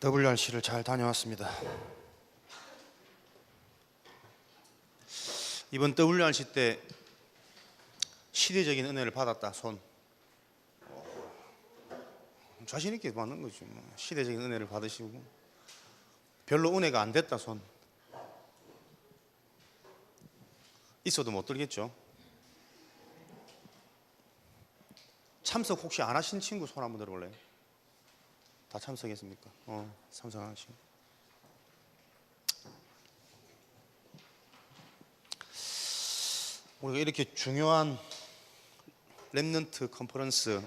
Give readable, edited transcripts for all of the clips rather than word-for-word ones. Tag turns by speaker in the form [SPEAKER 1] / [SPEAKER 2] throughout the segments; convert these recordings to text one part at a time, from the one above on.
[SPEAKER 1] WRC를 잘 다녀왔습니다. 이번 WRC 때 시대적인 은혜를 받았다. 손 자신 있게 받는 거지. 시대적인 은혜를 받으시고 별로 은혜가 안 됐다. 손 있어도 못 들겠죠. 참석 혹시 안 하신 친구 손 한번 들어볼래요? 다 참석했습니까? 참석 안 하시고. 우리가 이렇게 중요한 렘넌트 컨퍼런스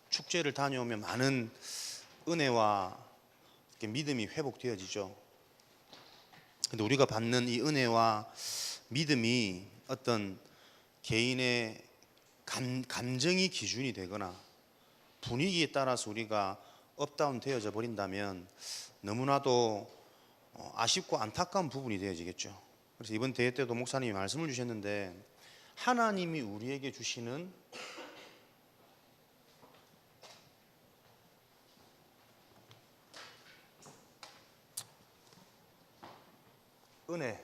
[SPEAKER 1] 축제를 다녀오면 많은 은혜와 믿음이 회복되어지죠. 근데 우리가 받는 이 은혜와 믿음이 어떤 개인의 감정이 기준이 되거나 분위기에 따라서 우리가 업다운 되어져 버린다면 너무나도 아쉽고 안타까운 부분이 되어지겠죠. 그래서 이번 대회 때도 목사님이 말씀을 주셨는데, 하나님이 우리에게 주시는 은혜,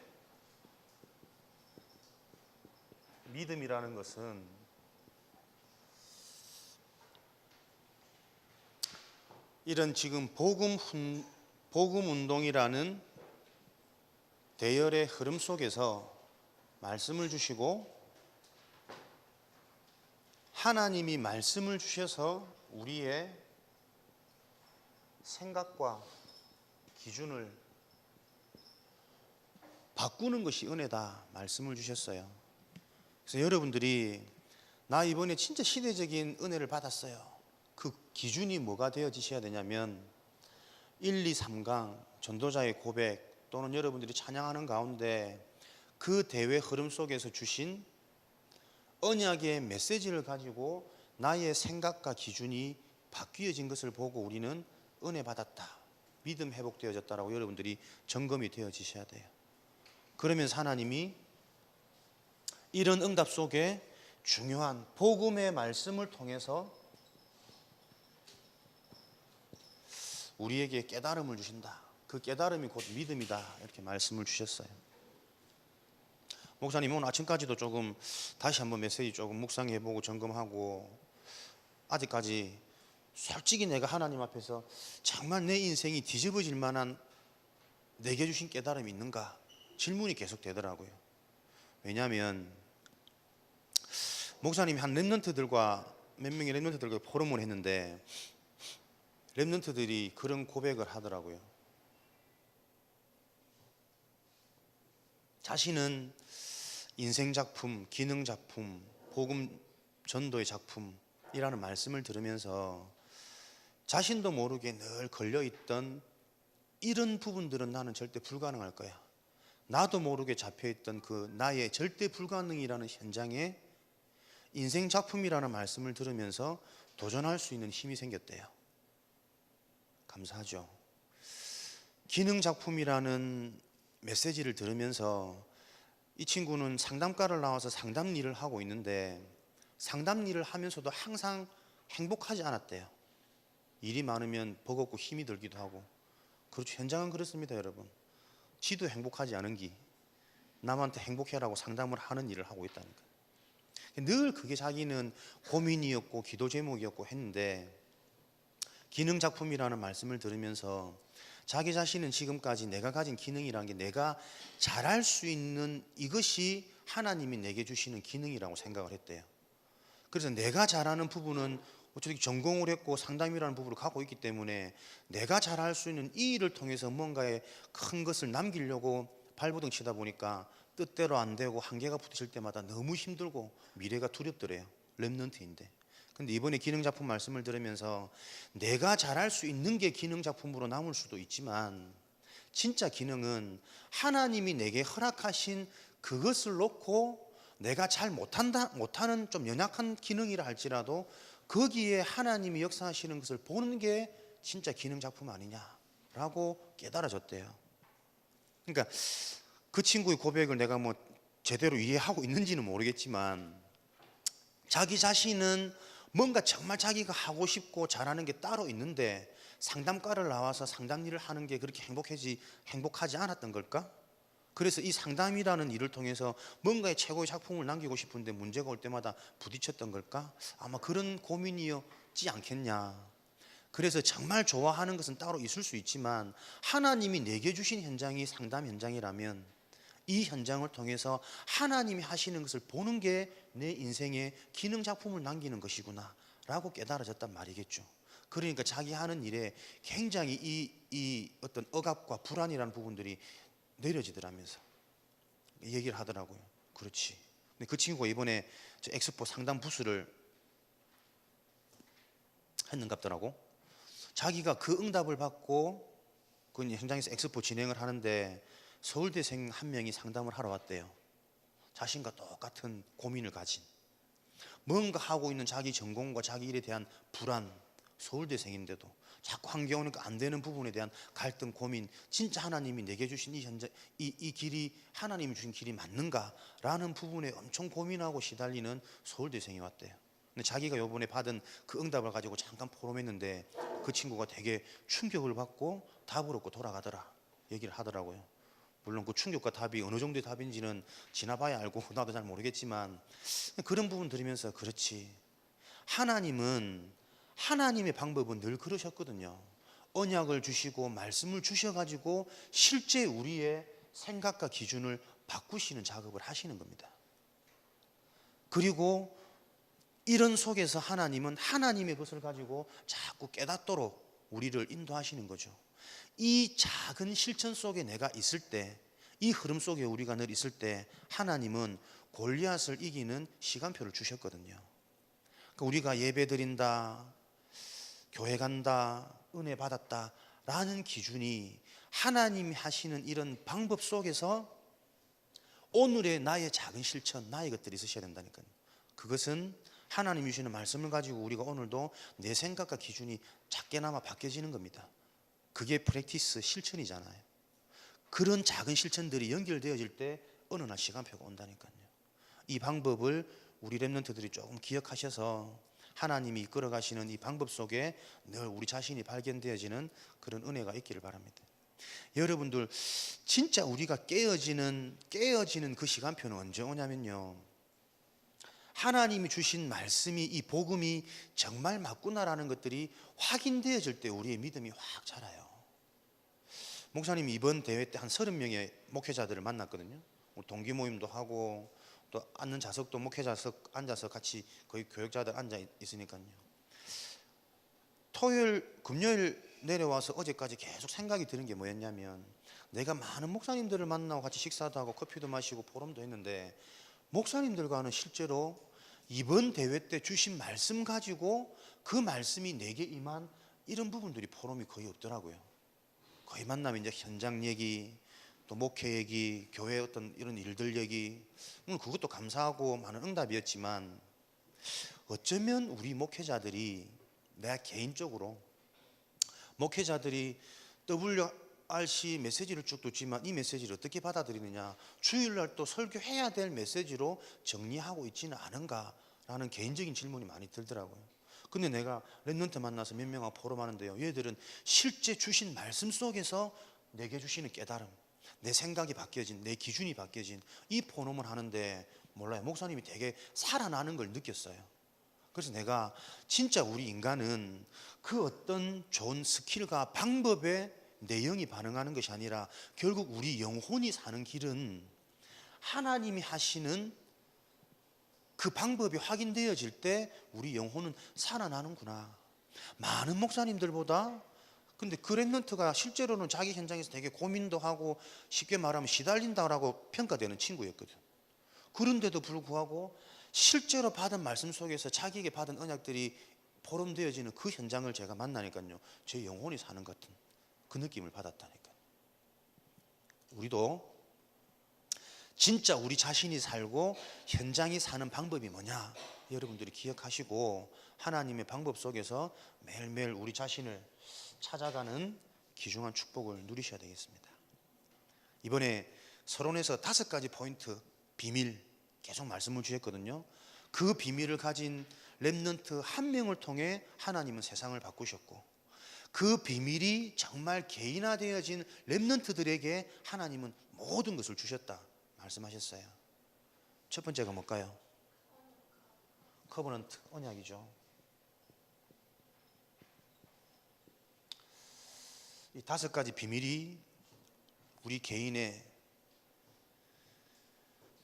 [SPEAKER 1] 믿음이라는 것은 이런 지금 복음 운동이라는 대열의 흐름 속에서 말씀을 주시고, 하나님이 말씀을 주셔서 우리의 생각과 기준을 바꾸는 것이 은혜다 말씀을 주셨어요. 그래서 여러분들이 나 이번에 진짜 시대적인 은혜를 받았어요. 그 기준이 뭐가 되어지셔야 되냐면 1, 2, 3강 전도자의 고백, 또는 여러분들이 찬양하는 가운데 그 대회 흐름 속에서 주신 언약의 메시지를 가지고 나의 생각과 기준이 바뀌어진 것을 보고 우리는 은혜 받았다, 믿음 회복되어졌다라고 여러분들이 점검이 되어지셔야 돼요. 그러면서 하나님이 이런 응답 속에 중요한 복음의 말씀을 통해서 우리에게 깨달음을 주신다. 그 깨달음이 곧 믿음이다, 이렇게 말씀을 주셨어요. 목사님 오늘 아침까지도 조금 다시 한번 메시지 조금 묵상해보고 점검하고, 아직까지 솔직히 내가 하나님 앞에서 정말 내 인생이 뒤집어질 만한 내게 주신 깨달음이 있는가 질문이 계속 되더라고요. 왜냐하면 목사님이 한 렘넌트들과 몇 명의 렘넌트들과 포럼을 했는데 렘넌트들이 그런 고백을 하더라고요. 자신은 인생 작품, 기능 작품, 복음 전도의 작품이라는 말씀을 들으면서 자신도 모르게 늘 걸려있던 이런 부분들은 나는 절대 불가능할 거야, 나도 모르게 잡혀있던 그 나의 절대 불가능이라는 현장에 인생 작품이라는 말씀을 들으면서 도전할 수 있는 힘이 생겼대요. 감사하죠. 기능 작품이라는 메시지를 들으면서 이 친구는 상담가를 나와서 상담 일을 하고 있는데, 상담 일을 하면서도 항상 행복하지 않았대요. 일이 많으면 버겁고 힘이 들기도 하고. 그렇죠, 현장은 그렇습니다 여러분. 지도 행복하지 않은 기 남한테 행복해라고 상담을 하는 일을 하고 있다니까. 늘 그게 자기는 고민이었고 기도 제목이었고 했는데, 기능 작품이라는 말씀을 들으면서 자기 자신은 지금까지 내가 가진 기능이라는 게 내가 잘할 수 있는 이것이 하나님이 내게 주시는 기능이라고 생각을 했대요. 그래서 내가 잘하는 부분은 어차피 전공을 했고 상담이라는 부분을 갖고 있기 때문에 내가 잘할 수 있는 이 일을 통해서 뭔가의 큰 것을 남기려고 발버둥 치다 보니까 뜻대로 안 되고 한계가 부딪힐 때마다 너무 힘들고 미래가 두렵더래요. 렘넌트인데. 근데 이번에 기능작품 말씀을 들으면서 내가 잘할 수 있는 게 기능작품으로 남을 수도 있지만, 진짜 기능은 하나님이 내게 허락하신 그것을 놓고 내가 잘 못하는 좀 연약한 기능이라 할지라도 거기에 하나님이 역사하시는 것을 보는 게 진짜 기능작품 아니냐라고 깨달아졌대요. 그러니까 그 친구의 고백을 내가 제대로 이해하고 있는지는 모르겠지만, 자기 자신은 뭔가 정말 자기가 하고 싶고 잘하는 게 따로 있는데 상담가를 나와서 상담 일을 하는 게 그렇게 행복하지 않았던 걸까? 그래서 이 상담이라는 일을 통해서 뭔가의 최고의 작품을 남기고 싶은데 문제가 올 때마다 부딪혔던 걸까? 아마 그런 고민이었지 않겠냐. 그래서 정말 좋아하는 것은 따로 있을 수 있지만 하나님이 내게 주신 현장이 상담 현장이라면 이 현장을 통해서 하나님이 하시는 것을 보는 게 내 인생에 기능 작품을 남기는 것이구나 라고 깨달아졌단 말이겠죠. 그러니까 자기 하는 일에 굉장히 이 어떤 억압과 불안이라는 부분들이 내려지더라면서 얘기를 하더라고요. 그렇지. 근데 그 친구가 이번에 저 엑스포 상담 부스를 했는갑더라고. 자기가 그 응답을 받고 그 현장에서 엑스포 진행을 하는데 서울대생 한 명이 상담을 하러 왔대요. 자신과 똑같은 고민을 가진, 뭔가 하고 있는 자기 전공과 자기 일에 대한 불안, 서울대생인데도 자꾸 환경오니까 안 되는 부분에 대한 갈등, 고민, 진짜 하나님이 내게 주신 이 길이 하나님이 주신 길이 맞는가라는 부분에 엄청 고민하고 시달리는 서울대생이 왔대요. 근데 자기가 요번에 받은 그 응답을 가지고 잠깐 포럼했는데 그 친구가 되게 충격을 받고 답을 얻고 돌아가더라 얘기를 하더라고요. 물론 그 충격과 답이 어느 정도의 답인지는 지나봐야 알고 나도 잘 모르겠지만 그런 부분 들으면서 그렇지, 하나님은 하나님의 방법은 늘 그러셨거든요. 언약을 주시고 말씀을 주셔가지고 실제 우리의 생각과 기준을 바꾸시는 작업을 하시는 겁니다. 그리고 이런 속에서 하나님은 하나님의 것을 가지고 자꾸 깨닫도록 우리를 인도하시는 거죠. 이 작은 실천 속에 내가 있을 때, 이 흐름 속에 우리가 늘 있을 때 하나님은 골리앗을 이기는 시간표를 주셨거든요. 그러니까 우리가 예배 드린다, 교회 간다, 은혜 받았다 라는 기준이 하나님이 하시는 이런 방법 속에서 오늘의 나의 작은 실천, 나의 것들이 있으셔야 된다니까요. 그것은 하나님이 주시는 말씀을 가지고 우리가 오늘도 내 생각과 기준이 작게나마 바뀌어지는 겁니다. 그게 프랙티스, 실천이잖아요. 그런 작은 실천들이 연결되어질 때 어느 날 시간표가 온다니까요. 이 방법을 우리 랩런트들이 조금 기억하셔서 하나님이 이끌어 가시는 이 방법 속에 늘 우리 자신이 발견되어지는 그런 은혜가 있기를 바랍니다. 여러분들, 진짜 우리가 깨어지는 그 시간표는 언제 오냐면요, 하나님이 주신 말씀이, 이 복음이 정말 맞구나라는 것들이 확인되어질 때 우리의 믿음이 확 자라요. 목사님이 이번 대회 때 한 30명의 목회자들을 만났거든요. 동기 모임도 하고 또 앉는 좌석도 목회자석 앉아서 같이 거의 교역자들 앉아 있으니까요. 토요일, 금요일 내려와서 어제까지 계속 생각이 드는 게 뭐였냐면, 내가 많은 목사님들을 만나고 같이 식사도 하고 커피도 마시고 포럼도 했는데 목사님들과는 실제로 이번 대회 때 주신 말씀 가지고 그 말씀이 내게 임한 이런 부분들이 포럼이 거의 없더라고요. 거의 만나면 이제 현장 얘기, 또 목회 얘기, 교회 어떤 이런 일들 얘기, 물론 그것도 감사하고 많은 응답이었지만 어쩌면 우리 목회자들이, 내가 개인적으로 목회자들이 WRC 메시지를 쭉 듣지만 이 메시지를 어떻게 받아들이느냐, 주일날 또 설교해야 될 메시지로 정리하고 있지는 않은가라는 개인적인 질문이 많이 들더라고요. 근데 내가 랩런트 만나서 몇 명하고 포럼하는데요, 얘들은 실제 주신 말씀 속에서 내게 주시는 깨달음, 내 생각이 바뀌어진, 내 기준이 바뀌어진 이 포럼을 하는데 몰라요, 목사님이 되게 살아나는 걸 느꼈어요. 그래서 내가 진짜 우리 인간은 그 어떤 좋은 스킬과 방법에 내 영이 반응하는 것이 아니라 결국 우리 영혼이 사는 길은 하나님이 하시는 그 방법이 확인되어질 때 우리 영혼은 살아나는구나. 많은 목사님들보다, 근데 그 랩런트가 실제로는 자기 현장에서 되게 고민도 하고 쉽게 말하면 시달린다라고 평가되는 친구였거든. 그런데도 불구하고 실제로 받은 말씀 속에서 자기에게 받은 언약들이 포럼되어지는 그 현장을 제가 만나니까요, 제 영혼이 사는 것 같은 그 느낌을 받았다니까요. 우리도 진짜 우리 자신이 살고 현장이 사는 방법이 뭐냐, 여러분들이 기억하시고 하나님의 방법 속에서 매일매일 우리 자신을 찾아가는 귀중한 축복을 누리셔야 되겠습니다. 이번에 서론에서 5가지 포인트, 비밀 계속 말씀을 주셨거든요. 그 비밀을 가진 렘넌트 한 명을 통해 하나님은 세상을 바꾸셨고, 그 비밀이 정말 개인화되어진 렘넌트들에게 하나님은 모든 것을 주셨다 말씀하셨어요. 첫 번째가 뭘까요? 커버넌트, 언약이죠. 이 5가지 비밀이 우리 개인의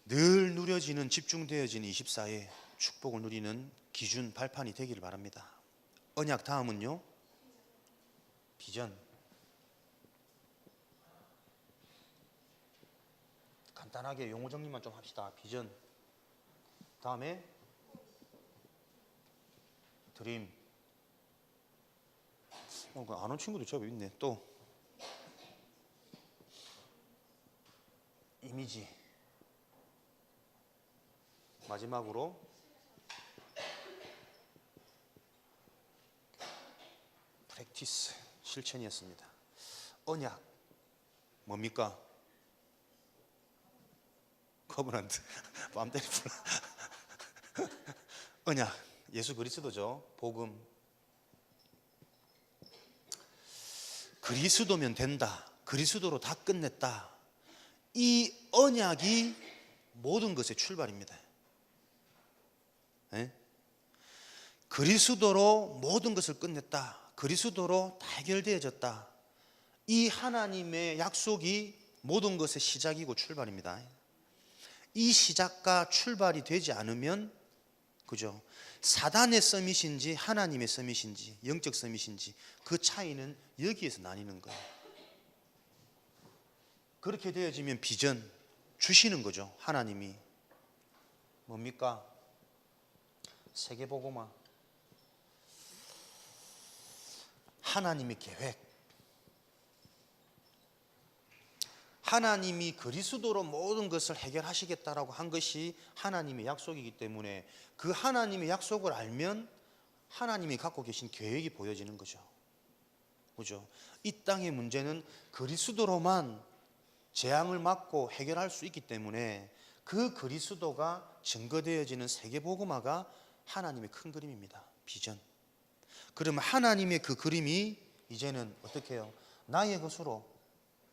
[SPEAKER 1] 늘 누려지는, 집중되어지는 24의 축복을 누리는 기준 발판이 되기를 바랍니다. 언약 다음은요, 비전. 간단하게 용어 정리만 좀 합시다. 비전. 다음에 드림. 아는 친구도 제법 있네. 또 이미지. 마지막으로 프랙티스, 실천이었습니다. 언약 뭡니까? 커버넌트. 맘대로 불러. 언약, 예수 그리스도죠. 복음. 그리스도면 된다, 그리스도로 다 끝냈다, 이 언약이 모든 것의 출발입니다. 네? 그리스도로 모든 것을 끝냈다, 그리스도로 다 해결되어졌다, 이 하나님의 약속이 모든 것의 시작이고 출발입니다. 이 시작과 출발이 되지 않으면, 그죠? 사단의 서밋인지 하나님의 서밋인지, 영적 서밋인지, 그 차이는 여기에서 나뉘는 거예요. 그렇게 되어지면 비전 주시는 거죠. 하나님이 뭡니까? 세계복음화, 하나님의 계획. 하나님이 그리스도로 모든 것을 해결하시겠다라고 한 것이 하나님의 약속이기 때문에, 그 하나님의 약속을 알면 하나님이 갖고 계신 계획이 보여지는 거죠. 그죠? 이 땅의 문제는 그리스도로만 재앙을 막고 해결할 수 있기 때문에, 그 그리스도가 증거되어지는 세계복음화가 하나님의 큰 그림입니다. 비전. 그러면 하나님의 그 그림이 이제는 어떻게 해요? 나의 것으로,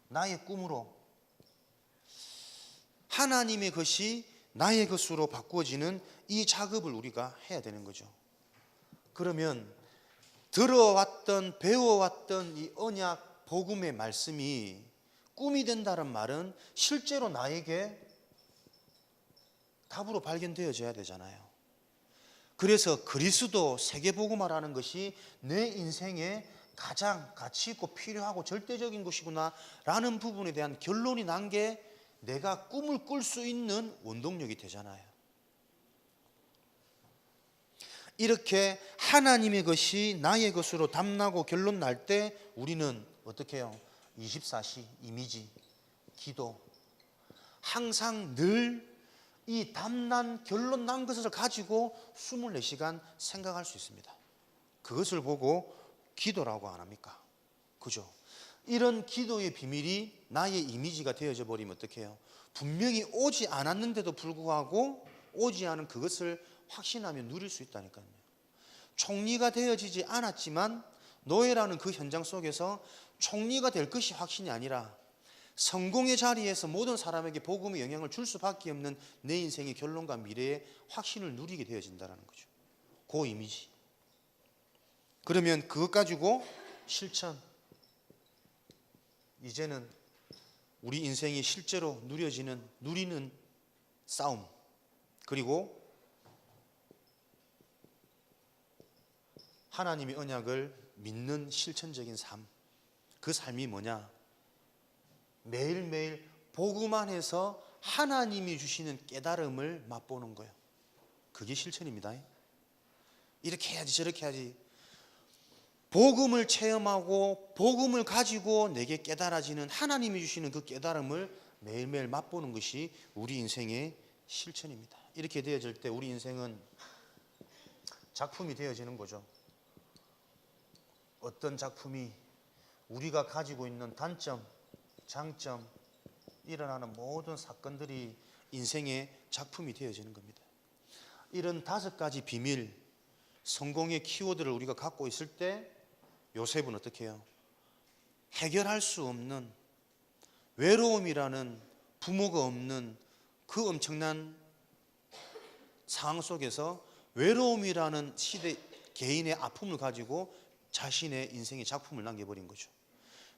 [SPEAKER 1] 나의 꿈으로, 하나님의 것이 나의 것으로 바꾸어지는 이 작업을 우리가 해야 되는 거죠. 그러면 들어왔던, 배워왔던 이 언약 복음의 말씀이 꿈이 된다는 말은 실제로 나에게 답으로 발견되어져야 되잖아요. 그래서 그리스도 세계복음화라는 것이 내 인생에 가장 가치 있고 필요하고 절대적인 것이구나 라는 부분에 대한 결론이 난 게 내가 꿈을 꿀 수 있는 원동력이 되잖아요. 이렇게 하나님의 것이 나의 것으로 담나고 결론 날 때 우리는 어떻게 해요? 24시 이미지, 기도, 항상 늘 이 담난 결론 난 것을 가지고 24시간 생각할 수 있습니다. 그것을 보고 기도라고 안 합니까? 그죠? 이런 기도의 비밀이 나의 이미지가 되어져 버리면 어떻게 해요? 분명히 오지 않았는데도 불구하고 오지 않은 그것을 확신하며 누릴 수 있다니까요. 총리가 되어지지 않았지만 노예라는 그 현장 속에서 총리가 될 것이 확신이 아니라 성공의 자리에서 모든 사람에게 복음의 영향을 줄 수밖에 없는 내 인생의 결론과 미래의 확신을 누리게 되어진다는 거죠. 그 이미지. 그러면 그것 가지고 실천. 이제는 우리 인생이 실제로 누리는 싸움. 그리고 하나님의 언약을 믿는 실천적인 삶. 그 삶이 뭐냐? 매일매일 복음 안에서 하나님이 주시는 깨달음을 맛보는 거예요. 그게 실천입니다. 이렇게 해야지 저렇게 해야지. 복음을 체험하고 복음을 가지고 내게 깨달아지는 하나님이 주시는 그 깨달음을 매일매일 맛보는 것이 우리 인생의 실천입니다. 이렇게 되어질 때 우리 인생은 작품이 되어지는 거죠. 어떤 작품이 우리가 가지고 있는 단점, 장점, 일어나는 모든 사건들이 인생의 작품이 되어지는 겁니다. 이런 5가지 비밀, 성공의 키워드를 우리가 갖고 있을 때 요셉은 어떻게 해요? 해결할 수 없는 외로움이라는 부모가 없는 그 엄청난 상황 속에서 외로움이라는 시대 개인의 아픔을 가지고 자신의 인생의 작품을 남겨버린 거죠.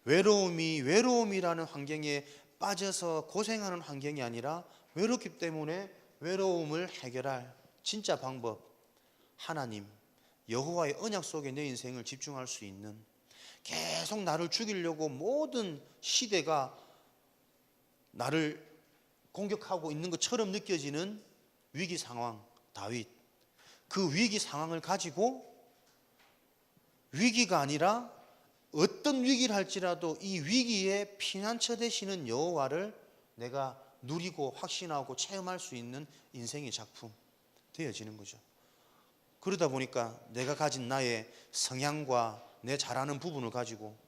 [SPEAKER 1] 외로움이라는 환경에 빠져서 고생하는 환경이 아니라 외롭기 때문에 외로움을 해결할 진짜 방법, 하나님, 여호와의 언약 속에 내 인생을 집중할 수 있는, 계속 나를 죽이려고 모든 시대가 나를 공격하고 있는 것처럼 느껴지는 위기 상황, 다윗. 그 위기 상황을 가지고 위기가 아니라 어떤 위기를 할지라도 이 위기에 피난처 되시는 여호와를 내가 누리고 확신하고 체험할 수 있는 인생의 작품 되어지는 거죠. 그러다 보니까 내가 가진 나의 성향과 내 잘하는 부분을 가지고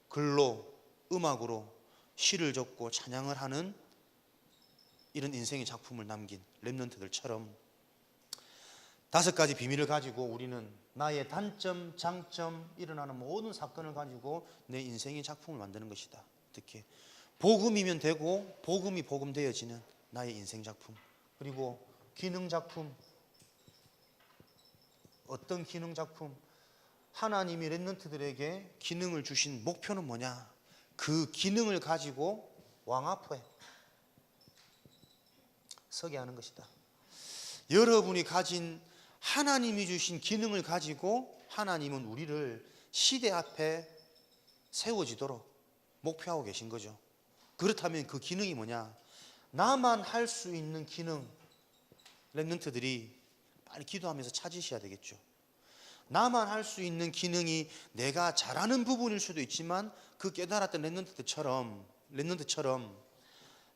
[SPEAKER 1] 글로, 음악으로 시를 적고 찬양을 하는 이런 인생의 작품을 남긴 렘넌트들처럼 5가지 비밀을 가지고 우리는 나의 단점, 장점, 일어나는 모든 사건을 가지고 내 인생의 작품을 만드는 것이다. 어떻게? 복음이면 되고 복음이 복음되어지는 나의 인생 작품. 그리고 기능 작품. 어떤 기능 작품? 하나님이 렘넌트들에게 기능을 주신 목표는 뭐냐? 그 기능을 가지고 왕 앞에 서게 하는 것이다. 여러분이 가진 하나님이 주신 기능을 가지고 하나님은 우리를 시대 앞에 세워지도록 목표하고 계신 거죠. 그렇다면 그 기능이 뭐냐? 나만 할 수 있는 기능, 렘넌트들이 빨리 기도하면서 찾으셔야 되겠죠. 나만 할 수 있는 기능이 내가 잘하는 부분일 수도 있지만 그 깨달았던 렘넌트처럼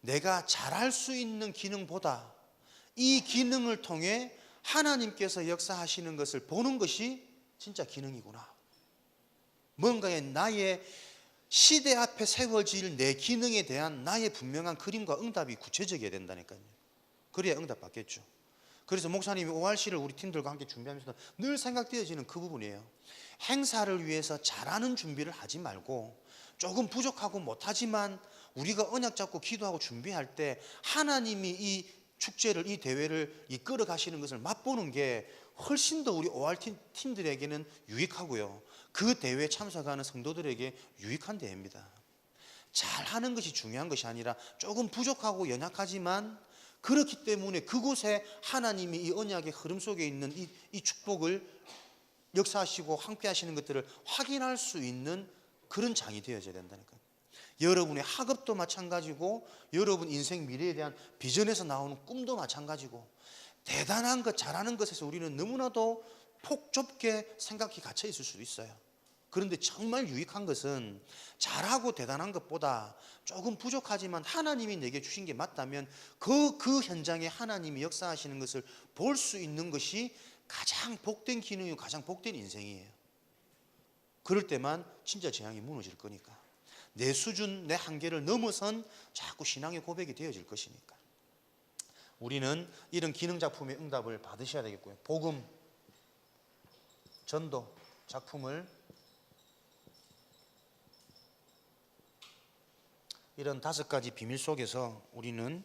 [SPEAKER 1] 내가 잘할 수 있는 기능보다 이 기능을 통해 하나님께서 역사하시는 것을 보는 것이 진짜 기능이구나. 뭔가의 나의 시대 앞에 세워질 내 기능에 대한 나의 분명한 그림과 응답이 구체적이어야 된다니까요. 그래야 응답 받겠죠. 그래서 목사님이 ORC를 우리 팀들과 함께 준비하면서 늘 생각되어지는 그 부분이에요. 행사를 위해서 잘하는 준비를 하지 말고 조금 부족하고 못하지만 우리가 언약 잡고 기도하고 준비할 때 하나님이 이 축제를, 이 대회를 이끌어 가시는 것을 맛보는 게 훨씬 더 우리 OR 팀들에게는 유익하고요. 그 대회에 참석하는 성도들에게 유익한 대회입니다. 잘하는 것이 중요한 것이 아니라 조금 부족하고 연약하지만 그렇기 때문에 그곳에 하나님이 이 언약의 흐름 속에 있는 이 축복을 역사하시고 함께 하시는 것들을 확인할 수 있는 그런 장이 되어져야 된다니까요. 여러분의 학업도 마찬가지고 여러분 인생 미래에 대한 비전에서 나오는 꿈도 마찬가지고 대단한 것, 잘하는 것에서 우리는 너무나도 폭 좁게 생각이 갇혀 있을 수도 있어요. 그런데 정말 유익한 것은 잘하고 대단한 것보다 조금 부족하지만 하나님이 내게 주신 게 맞다면 그 현장에 하나님이 역사하시는 것을 볼 수 있는 것이 가장 복된 기능이고 가장 복된 인생이에요. 그럴 때만 진짜 재앙이 무너질 거니까. 내 수준, 내 한계를 넘어선 자꾸 신앙의 고백이 되어질 것이니까. 우리는 이런 기능 작품의 응답을 받으셔야 되겠고요. 복음, 전도 작품을 이런 5가지 비밀 속에서 우리는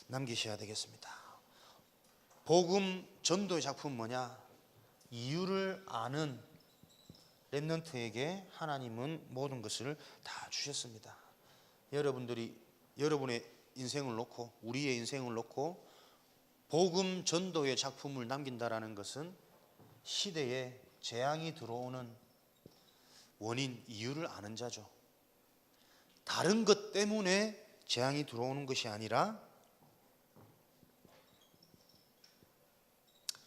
[SPEAKER 1] 남기셔야 되겠습니다. 복음, 전도의 작품은 뭐냐? 이유를 아는 렘넌트에게 하나님은 모든 것을 다 주셨습니다. 여러분들이 여러분의 인생을 놓고 우리의 인생을 놓고 복음 전도의 작품을 남긴다라는 것은 시대에 재앙이 들어오는 원인, 이유를 아는 자죠. 다른 것 때문에 재앙이 들어오는 것이 아니라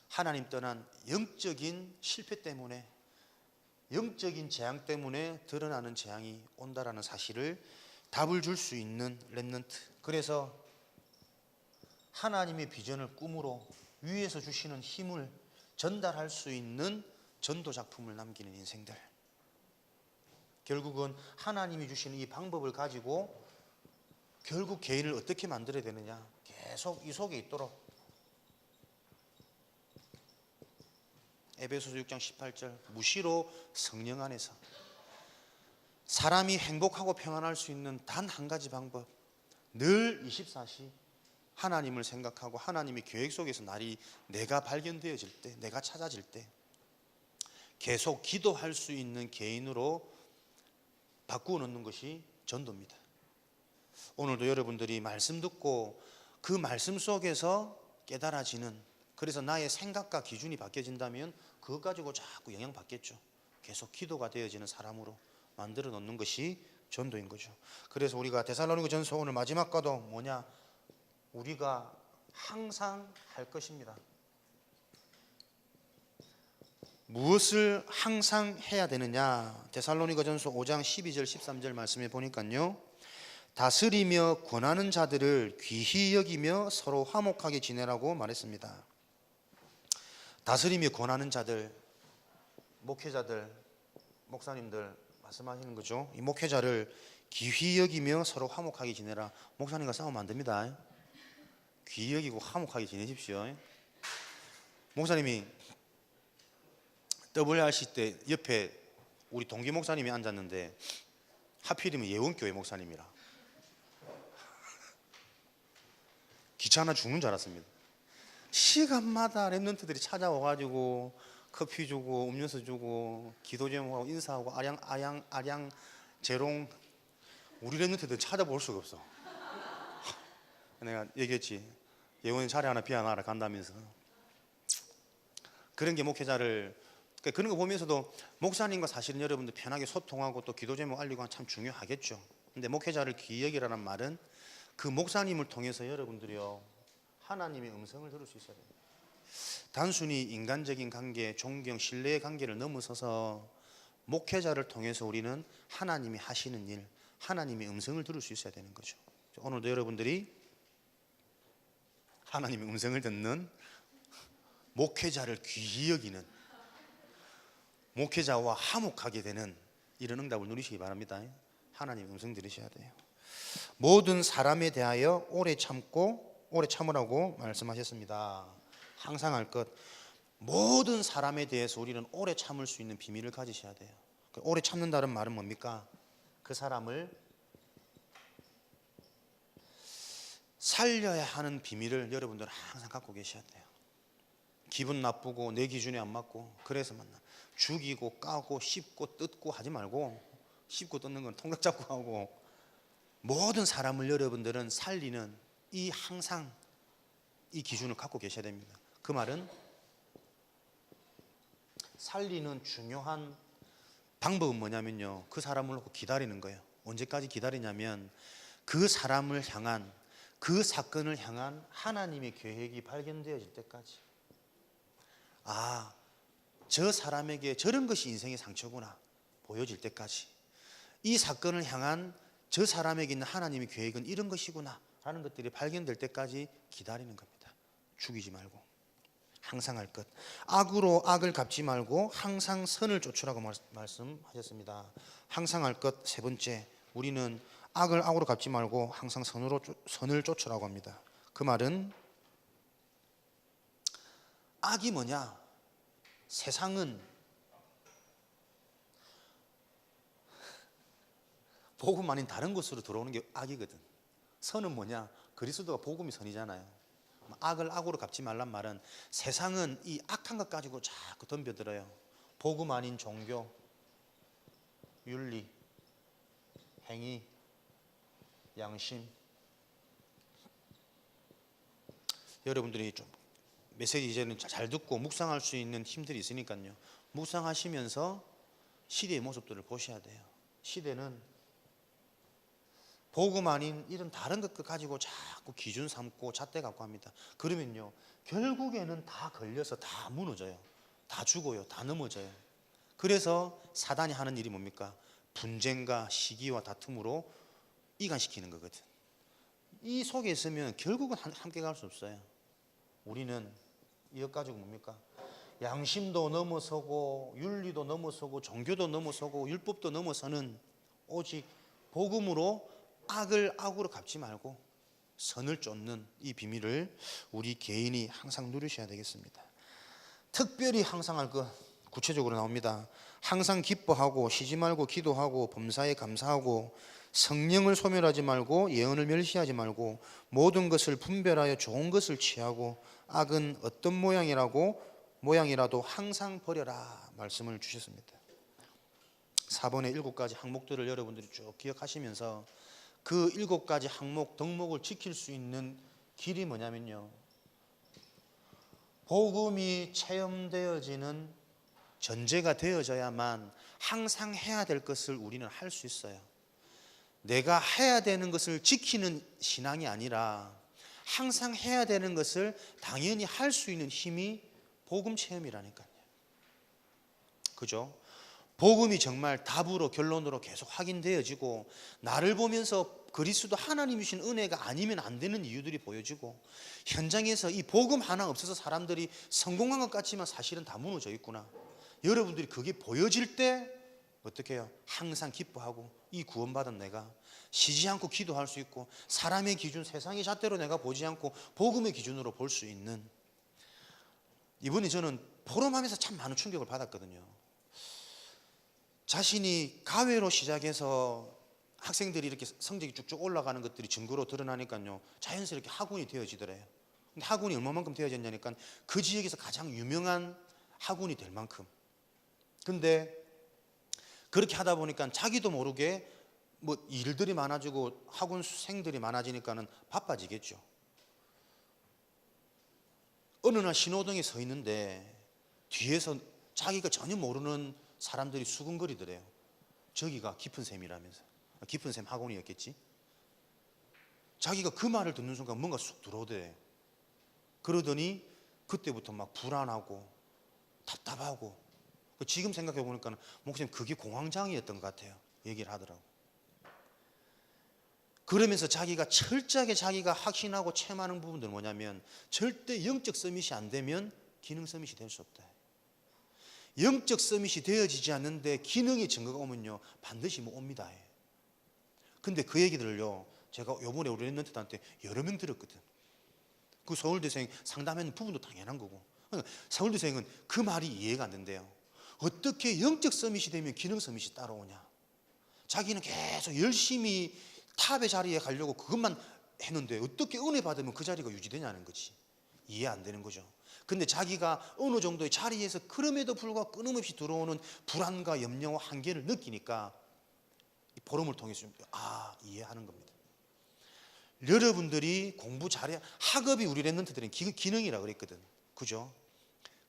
[SPEAKER 1] 하나님 떠난 영적인 실패 때문에, 영적인 재앙 때문에 드러나는 재앙이 온다라는 사실을 답을 줄 수 있는 렘넌트. 그래서 하나님의 비전을 꿈으로 위에서 주시는 힘을 전달할 수 있는 전도 작품을 남기는 인생들. 결국은 하나님이 주시는 이 방법을 가지고 결국 개인을 어떻게 만들어야 되느냐, 계속 이 속에 있도록 에베소서 6장 18절 무시로 성령 안에서 사람이 행복하고 평안할 수 있는 단 한 가지 방법, 늘 24시 하나님을 생각하고 하나님의 계획 속에서 날이 내가 발견되어질 때, 내가 찾아질 때 계속 기도할 수 있는 개인으로 바꾸어 놓는 것이 전도입니다. 오늘도 여러분들이 말씀 듣고 그 말씀 속에서 깨달아지는, 그래서 나의 생각과 기준이 바뀌어진다면 그것 가지고 자꾸 영향받겠죠. 계속 기도가 되어지는 사람으로 만들어 놓는 것이 전도인 거죠. 그래서 우리가 데살로니가전서 오늘 마지막 과도 뭐냐? 우리가 항상 할 것입니다. 무엇을 항상 해야 되느냐? 데살로니가전서 5장 12절 13절 말씀에 보니까요, 다스리며 권하는 자들을 귀히 여기며 서로 화목하게 지내라고 말했습니다. 다스리며 권하는 자들, 목회자들, 목사님들 말씀하시는 거죠. 이 목회자를 귀히 여기며 서로 화목하게 지내라. 목사님과 싸우면 안 됩니다. 귀히 여기고 화목하게 지내십시오. 목사님이 더블 하실 때 옆에 우리 동기 목사님이 앉았는데 하필이면 예원교회 목사님이라 귀찮아 죽는 줄 알았습니다. 시간마다 랩런트들이 찾아와가지고 커피 주고 음료수 주고 기도 제목하고 인사하고 아량 재롱. 우리 랩런트들 찾아볼 수가 없어. 내가 얘기했지, 예원이 자리 하나 비워놔라 간다면서. 그런 게 목회자를, 그런 거 보면서도 목사님과 사실은 여러분들 편하게 소통하고 또 기도 제목 알리고 하면 참 중요하겠죠. 근데 목회자를 귀히 여기라는 말은 그 목사님을 통해서 여러분들이요 하나님의 음성을 들을 수 있어야 돼요. 단순히 인간적인 관계, 존경, 신뢰의 관계를 넘어서서 목회자를 통해서 우리는 하나님이 하시는 일, 하나님의 음성을 들을 수 있어야 되는 거죠. 오늘도 여러분들이 하나님의 음성을 듣는 목회자를 귀히 여기는, 목회자와 화목하게 되는 이런 응답을 누리시기 바랍니다. 하나님의 음성 들으셔야 돼요. 모든 사람에 대하여 오래 참으라고 말씀하셨습니다. 항상 할 것, 모든 사람에 대해서 우리는 오래 참을 수 있는 비밀을 가지셔야 돼요. 오래 참는다는 말은 뭡니까? 그 사람을 살려야 하는 비밀을 여러분들은 항상 갖고 계셔야 돼요. 기분 나쁘고 내 기준에 안 맞고 그래서 만나 죽이고 까고 씹고 뜯고 하지 말고, 씹고 뜯는 건 통닭 잡고 하고, 모든 사람을 여러분들은 살리는 이 항상 이 기준을 갖고 계셔야 됩니다. 그 말은 살리는 중요한 방법은 뭐냐면요, 그 사람을 놓고 기다리는 거예요. 언제까지 기다리냐면 그 사람을 향한, 그 사건을 향한 하나님의 계획이 발견되어질 때까지. 아, 저 사람에게 저런 것이 인생의 상처구나 보여질 때까지, 이 사건을 향한 저 사람에게 있는 하나님의 계획은 이런 것이구나 라는 것들이 발견될 때까지 기다리는 겁니다. 죽이지 말고 항상 할 것, 악으로 악을 갚지 말고 항상 선을 쫓으라고 말씀하셨습니다. 항상 할 것 세 번째, 우리는 악을 악으로 갚지 말고 항상 선을 쫓으라고 합니다. 그 말은 악이 뭐냐? 세상은 복음 아닌 다른 것으로 들어오는 게 악이거든. 선은 뭐냐? 그리스도가 복음이 선이잖아요. 악을 악으로 갚지 말란 말은 세상은 이 악한 것 가지고 자꾸 덤벼들어요. 복음 아닌 종교, 윤리, 행위, 양심. 여러분들이 좀 메시지 이제는 잘 듣고 묵상할 수 있는 힘들이 있으니까요, 묵상하시면서 시대의 모습들을 보셔야 돼요. 시대는 복음 아닌 이런 다른 것 가지고 자꾸 기준 삼고 잣대 갖고 합니다. 그러면요 결국에는 다 걸려서 다 무너져요. 다 죽어요. 다 넘어져요. 그래서 사단이 하는 일이 뭡니까? 분쟁과 시기와 다툼으로 이간시키는 거거든. 이 속에 있으면 결국은 함께 갈 수 없어요. 우리는 이것 가지고 뭡니까? 양심도 넘어서고 윤리도 넘어서고 종교도 넘어서고 율법도 넘어서는 오직 복음으로 악을 악으로 갚지 말고 선을 쫓는 이 비밀을 우리 개인이 항상 누리셔야 되겠습니다. 특별히 항상 할 것 구체적으로 나옵니다. 항상 기뻐하고 쉬지 말고 기도하고 범사에 감사하고 성령을 소멸하지 말고 예언을 멸시하지 말고 모든 것을 분별하여 좋은 것을 취하고 악은 어떤 모양이라도 항상 버려라 말씀을 주셨습니다. 4번의 7가지 항목들을 여러분들이 쭉 기억하시면서 그 7가지 항목 덕목을 지킬 수 있는 길이 뭐냐면요, 복음이 체험되어지는 전제가 되어져야만 항상 해야 될 것을 우리는 할 수 있어요. 내가 해야 되는 것을 지키는 신앙이 아니라 항상 해야 되는 것을 당연히 할 수 있는 힘이 복음 체험이라니까요. 그죠? 복음이 정말 답으로 결론으로 계속 확인되어지고 나를 보면서 그리스도 하나님이 주신 은혜가 아니면 안 되는 이유들이 보여지고 현장에서 이 복음 하나 없어서 사람들이 성공한 것 같지만 사실은 다 무너져 있구나. 여러분들이 그게 보여질 때 어떻게 해요? 항상 기뻐하고 이 구원받은 내가 쉬지 않고 기도할 수 있고 사람의 기준, 세상의 잣대로 내가 보지 않고 복음의 기준으로 볼 수 있는, 이번에 저는 포럼하면서 참 많은 충격을 받았거든요. 자신이 가외로 시작해서 학생들이 이렇게 성적이 쭉쭉 올라가는 것들이 증거로 드러나니까요, 자연스럽게 학원이 되어지더래요. 근데 학원이 얼마만큼 되어졌냐니까 그 지역에서 가장 유명한 학원이 될 만큼. 근데 그렇게 하다 보니까 자기도 모르게 뭐 일들이 많아지고 학원생들이 많아지니까는 바빠지겠죠. 어느 날 신호등에 서 있는데 뒤에서 자기가 전혀 모르는 사람들이 수근거리더래요. 저기가 깊은 샘이라면서. 깊은 샘 학원이었겠지. 자기가 그 말을 듣는 순간 뭔가 쑥 들어오대. 그러더니 그때부터 막 불안하고 답답하고, 지금 생각해 보니까 목사님 그게 공황장애였던 것 같아요. 얘기를 하더라고. 그러면서 자기가 철저하게 자기가 확신하고 체험하는 부분들은 뭐냐면 절대 영적 서밋이 안 되면 기능 서밋이 될 수 없다. 영적 서밋이 되어지지 않는데 기능의 증거가 오면요 반드시 뭐 옵니다. 근데 그 얘기들을요 제가 요번에 우리 랩런트한테 여러 명 들었거든. 그 서울대생 상담하는 부분도 당연한 거고, 그러니까 서울대생은 그 말이 이해가 안 된대요. 어떻게 영적 서밋이 되면 기능 서밋이 따라오냐. 자기는 계속 열심히 탑의 자리에 가려고 그것만 했는데 어떻게 은혜 받으면 그 자리가 유지되냐는 거지. 이해 안 되는 거죠. 근데 자기가 어느 정도의 자리에서 그럼에도 불구하고 끊임없이 들어오는 불안과 염려와 한계를 느끼니까 이 포럼을 통해서 이해하는 겁니다. 여러분들이 공부 잘해, 학업이 우리 랩런트들은 기능이라 그랬거든. 그죠?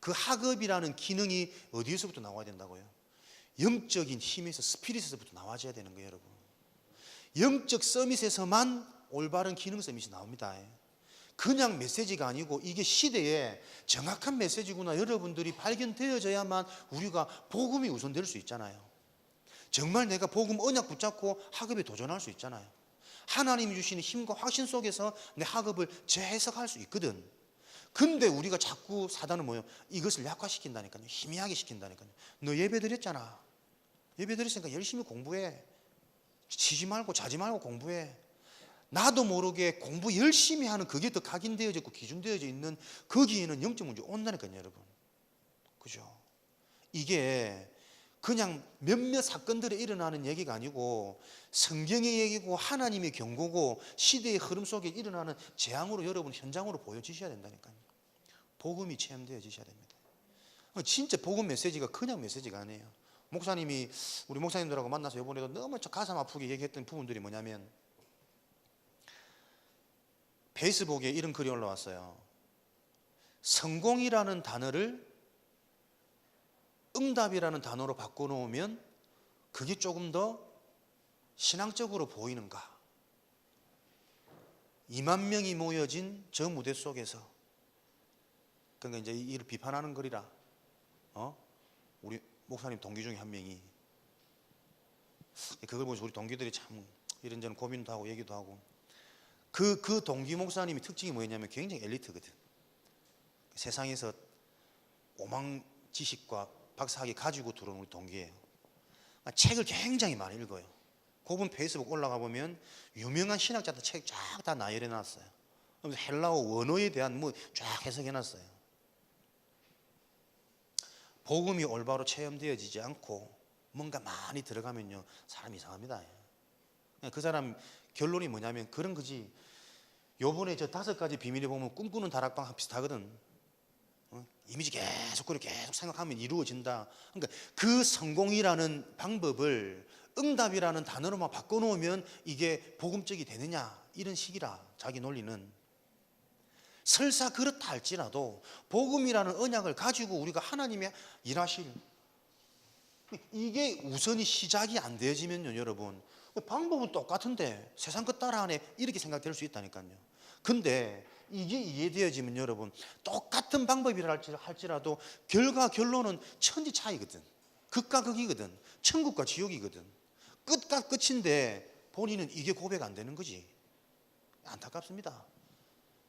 [SPEAKER 1] 그 학업이라는 기능이 어디에서부터 나와야 된다고요? 영적인 힘에서, 스피릿에서부터 나와줘야 되는 거예요, 여러분. 영적 서밋에서만 올바른 기능 서밋이 나옵니다. 그냥 메시지가 아니고 이게 시대에 정확한 메시지구나 여러분들이 발견되어져야만 우리가 복음이 우선될 수 있잖아요. 정말 내가 복음 언약 붙잡고 학업에 도전할 수 있잖아요. 하나님이 주시는 힘과 확신 속에서 내 학업을 재해석할 수 있거든. 근데 우리가 자꾸 사단은 뭐예요? 이것을 약화시킨다니까요. 희미하게 시킨다니까요. 너 예배 드렸잖아. 예배 드렸으니까 열심히 공부해. 쉬지 말고 자지 말고 공부해. 나도 모르게 공부 열심히 하는 그게 더 각인되어져 있고 기준되어져 있는 거기에는 영적 문제 온다니까요, 여러분. 그죠? 이게 그냥 몇몇 사건들이 일어나는 얘기가 아니고 성경의 얘기고 하나님의 경고고 시대의 흐름 속에 일어나는 재앙으로 여러분 현장으로 보여지셔야 된다니까요. 복음이 체험되어지셔야 됩니다. 진짜 복음 메시지가 그냥 메시지가 아니에요. 목사님이 우리 목사님들하고 만나서 이번에도 너무 가슴 아프게 얘기했던 부분들이 뭐냐면 페이스북에 이런 글이 올라왔어요. 성공이라는 단어를 응답이라는 단어로 바꿔놓으면 그게 조금 더 신앙적으로 보이는가? 2만 명이 모여진 저 무대 속에서, 그러니까 이제 이를 비판하는 글이라. 우리 목사님 동기 중에 한 명이 그걸 보면서 우리 동기들이 참 이런저런 고민도 하고 얘기도 하고, 그 동기 목사님이 특징이 뭐였냐면 굉장히 엘리트거든. 세상에서 오망 지식과 박사학위 가지고 들어온 우리 동기예요. 책을 굉장히 많이 읽어요. 그분 페이스북 올라가 보면 유명한 신학자들 책 쫙 다 나열해 놨어요. 그래서 헬라어 원어에 대한 뭐 쫙 해석해 놨어요. 복음이 올바로 체험되어지지 않고 뭔가 많이 들어가면요, 사람이 이상합니다. 그 사람 결론이 뭐냐면 그런 거지. 요번에 저 5가지 비밀에 보면 꿈꾸는 다락방 비슷하거든. 이미지 계속 그렇게 계속 생각하면 이루어진다. 그러니까 그 성공이라는 방법을 응답이라는 단어로만 바꿔놓으면 이게 복음적이 되느냐, 이런 식이라. 자기 논리는 설사 그렇다 할지라도 복음이라는 언약을 가지고 우리가 하나님의 일하실, 이게 우선이 시작이 안 되어지면요, 여러분, 방법은 똑같은데 세상 것 따라하네, 이렇게 생각될 수 있다니까요. 근데 이게 이해되어지면 여러분, 똑같은 방법이라 할지라도 결론은 천지 차이거든. 극과 극이거든. 천국과 지옥이거든. 끝과 끝인데 본인은 이게 고백 안 되는 거지. 안타깝습니다.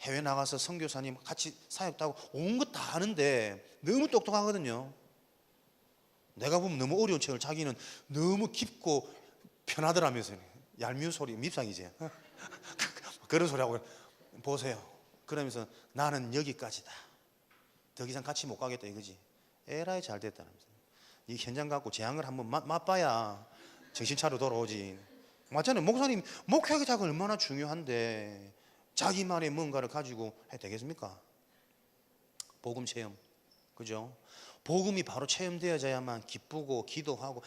[SPEAKER 1] 해외 나가서 선교사님 같이 사역도 하고 온 것 다 하는데 너무 똑똑하거든요. 내가 보면 너무 어려운 책을 자기는 너무 깊고 편하더라면서요. 얄미운 소리, 밉상이지. 그런 소리 하고 보세요. 그러면서 나는 여기까지다. 더 이상 같이 못 가겠다 이거지. 에라이 잘 됐다면서. 이 현장 갖고 재앙을 한번 맛봐야 정신 차려 돌아오지. 맞잖아요. 목사님 목회하기 자가 얼마나 중요한데 자기만의 뭔가를 가지고 해도 되겠습니까? 복음 체험, 그죠? 복음이 바로 체험되어져야만 기쁘고 기도하고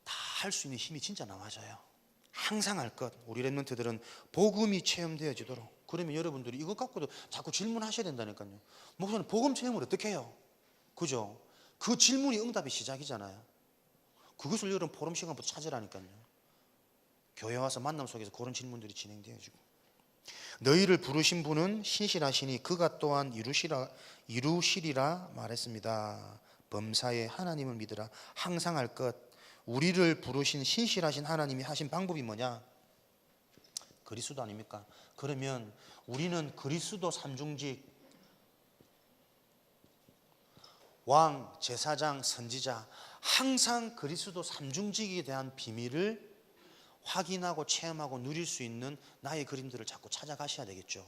[SPEAKER 1] 다 할 수 있는 힘이 진짜 나와져요. 항상 할 것. 우리 랩런트들은 복음이 체험되어지도록. 그러면 여러분들이 이것 갖고도 자꾸 질문하셔야 된다니까요. 목사님 복음 체험을 어떻게 해요? 그죠? 그 질문이 응답의 시작이잖아요. 그것을 여러분 포럼 시간부터 찾으라니까요. 교회 와서 만남 속에서 그런 질문들이 진행되어지고, 너희를 부르신 분은 신실하시니 그가 또한 이루시리라 말했습니다. 범사에 하나님을 믿으라. 항상 할 것. 우리를 부르신 신실하신 하나님이 하신 방법이 뭐냐? 그리스도 아닙니까? 그러면 우리는 그리스도 삼중직, 왕, 제사장, 선지자, 항상 그리스도 삼중직에 대한 비밀을 확인하고 체험하고 누릴 수 있는 나의 그림들을 자꾸 찾아가셔야 되겠죠.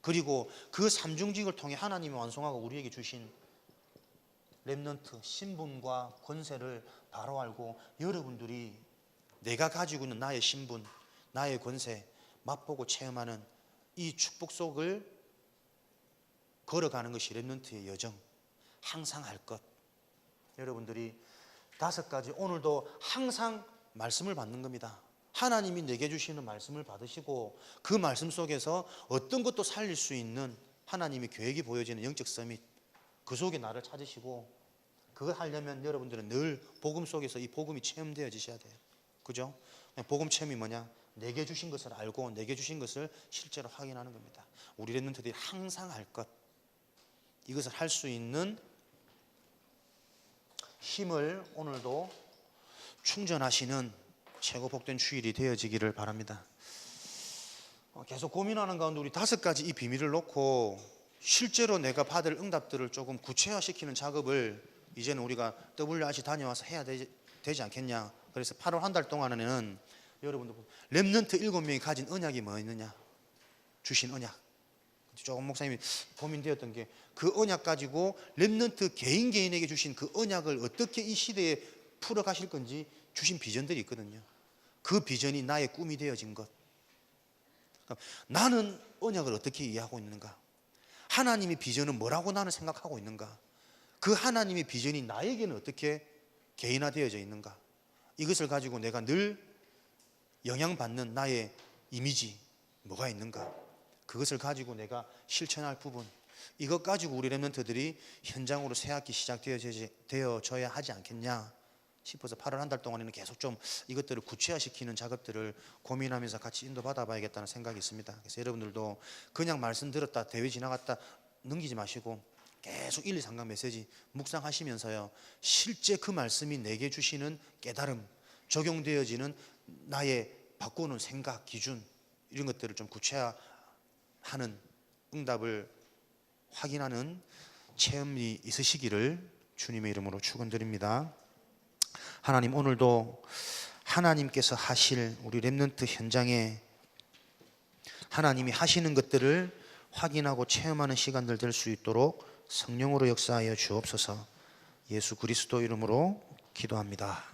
[SPEAKER 1] 그리고 그 삼중직을 통해 하나님이 완성하고 우리에게 주신 렘넌트 신분과 권세를 바로 알고 여러분들이 내가 가지고 있는 나의 신분, 나의 권세 맛보고 체험하는 이 축복 속을 걸어가는 것이 렘넌트의 여정. 항상 할 것. 여러분들이 5가지, 오늘도 항상 말씀을 받는 겁니다. 하나님이 내게 주시는 말씀을 받으시고 그 말씀 속에서 어떤 것도 살릴 수 있는 하나님의 계획이 보여지는 영적 서밋, 그 속에 나를 찾으시고, 그걸 하려면 여러분들은 늘 복음 속에서 이 복음이 체험되어지셔야 돼요. 그죠? 복음 체험이 뭐냐? 내게 주신 것을 알고 내게 주신 것을 실제로 확인하는 겁니다. 우리 랩런트들이 항상 할 것, 이것을 할 수 있는 힘을 오늘도 충전하시는 최고 복된 주일이 되어지기를 바랍니다. 계속 고민하는 가운데 우리 5가지 이 비밀을 놓고 실제로 내가 받을 응답들을 조금 구체화시키는 작업을 이제는 우리가 WRC 다녀와서 해야 되지 않겠냐. 그래서 8월 한 달 동안에는 여러분들 렘넌트 7명이 가진 언약이 뭐 있느냐, 주신 언약. 조금 목사님이 고민되었던 게 그 언약 가지고 렘넌트 개인에게 주신 그 언약을 어떻게 이 시대에 풀어가실 건지 주신 비전들이 있거든요. 그 비전이 나의 꿈이 되어진 것. 나는 언약을 어떻게 이해하고 있는가? 하나님의 비전은 뭐라고 나는 생각하고 있는가? 그 하나님의 비전이 나에게는 어떻게 개인화되어져 있는가? 이것을 가지고 내가 늘 영향받는 나의 이미지 뭐가 있는가? 그것을 가지고 내가 실천할 부분, 이것 가지고 우리 랩런트들이 현장으로 새학기 시작되어져야 하지 않겠냐 싶어서 8월 한 달 동안에는 계속 좀 이것들을 구체화시키는 작업들을 고민하면서 같이 인도받아 봐야겠다는 생각이 있습니다. 그래서 여러분들도 그냥 말씀 들었다 대회 지나갔다 넘기지 마시고 계속 1, 2, 3강 메시지 묵상하시면서요, 실제 그 말씀이 내게 주시는 깨달음, 적용되어지는 나의 바꾸는 생각, 기준, 이런 것들을 좀 구체화하는 응답을 확인하는 체험이 있으시기를 주님의 이름으로 축원드립니다. 하나님, 오늘도 하나님께서 하실 우리 렘넌트 현장에 하나님이 하시는 것들을 확인하고 체험하는 시간들 될 수 있도록 성령으로 역사하여 주옵소서. 예수 그리스도 이름으로 기도합니다.